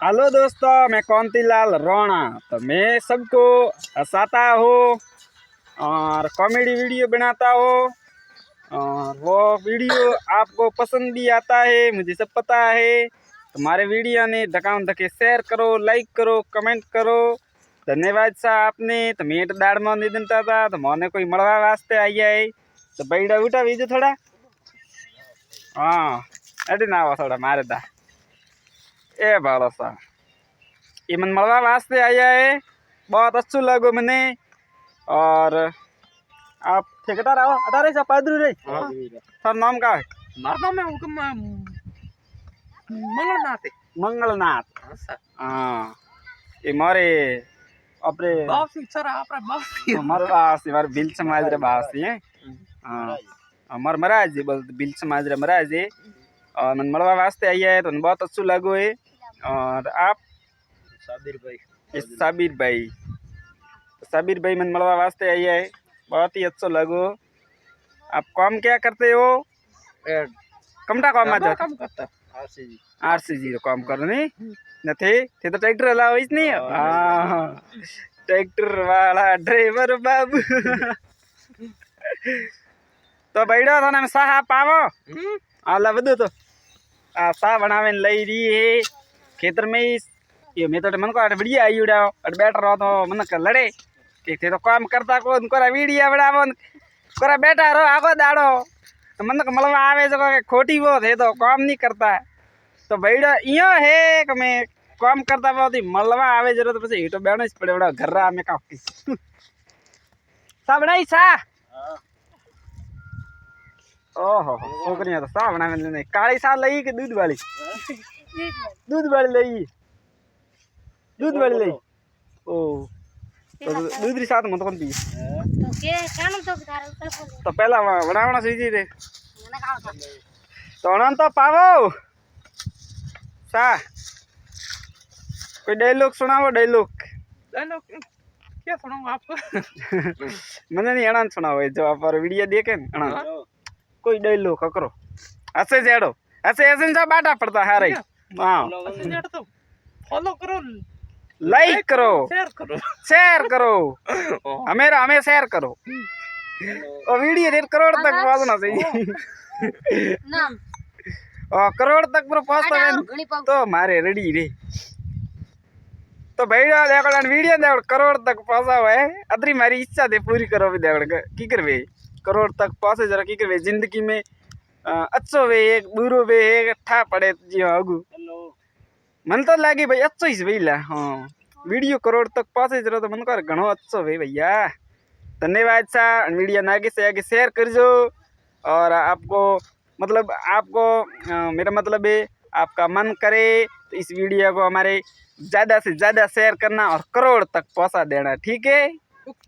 Hello दोस्तों, मैं कांतिलाल रोना। तो मैं सबको हंसाता हूँ और कॉमेडी वीडियो बनाता हूँ और वो वीडियो आपको पसंद भी आता है, मुझे सब पता है। तुम्हारे वीडियो ने धकाम धके शेयर करो, लाइक करो, कमेंट करो। धन्यवाद सा आपने। तो मेट दाड़ में नहीं देता था तो मोने कोई मड़वा वास्ते आई है। तो बैठा उठा बीजो थोड़ा। हाँ अरे ना आओ थोड़ा मारे दा ए भाड़ो सा ये मन मलवा वास्ते आया है। बहुत अच्छा लगो मैंने। और आप ठेकेदार आओ अटारे सा पादरू रे। सर नाम का है? मारा नाम है हुकम मंगलनाथ है। मंगलनाथ। हाँ ये मारे अपने बासी सर आपरा बासी हमारे बासी हमारे बिल समाज रे बासी है। हाँ हमार महाराज जी बोल बिल समाज रे महाराज जी। और मन मलवा वास्ते आया है तो बहुत अच्छा लगो है। और आप साबिर भाई मन मलवा वास्ते आई है, बहुत ही अच्छा लगो। आप काम क्या करते हो? कमटा काम में काम करता आरसीजी रो काम करो नहीं नथे थे तो ट्रैक्टर हलाओ इस नहीं। हां ट्रैक्टर वाला ड्राइवर बाबू। तो बैठो थाने में साहा पावो आला बदो तो आ सा बनावे लई रही है खेतर में। ये मैं तो मन को वीडियो आई उड़ाओ और बैठ रहो तो मन का लड़े कि थे तो काम करता को उनको वीडियो बनावो कोरा बैठा रहो आगो दाड़ो तो मन को मलवा आवे जो खोटी वो थे तो काम नहीं करता है। तो बैठो इयो है कि मैं काम करता बहुत ही मलवा आवे जरूरत तो પછી हीटो બેણો જ પડે વડા ઘર અમે કાકી सा बनाई सा। ओहो छोकरियां तो सा बनावे ने काली सा लई के दूध वाली लई दूध वाली लई ओ तो दूध री साथ मत कौन पी तो के कानू तो तारा तो पहला बनावना सीधी रे तो अनंत पावो सा कोई डायलॉग सुनाओ डायलॉग क्या सुनाऊं आपको मैंने नहीं अनंत सुनाओ जो आप वीडियो देखे अनंत कोई डायलॉग करो ऐसे जेड़ो ऐसे ऐसे जा बाटा पड़ता है रे। हां तो फॉलो करो लाइक करो शेयर करो हमें शेयर करो और वीडियो रेट करोड़ तक पहुंचना चाहिए नाम और करोड़ तक पर पहुंचता है तो मारे रेडी रे। तो भैया देखो वीडियो देखो करोड़ तक पहुंचा हुआ है अदरी मारी इच्छा दे पूरी करो भी देखो की करवे करोड़ तक पहुंचे जरा की करवे जिंदगी में अच्छो वे एक बुरो वे एक ठा पड़े जी अगू मन तो लगी भाई अच्छो ही भैया। हाँ वीडियो करोड़ तक पहुंचे जरा तो मन को घणो अच्छो वे भैया। धन्यवाद सा वीडियो आगे से आगे शेयर कर जो। और आपको मतलब आपको मेरा मतलब है आपका मन करे तो इस वीडियो को हमारे ज़्यादा से ज़्यादा शेयर करना और करोड़ तक पहुंचा देना, ठीक है।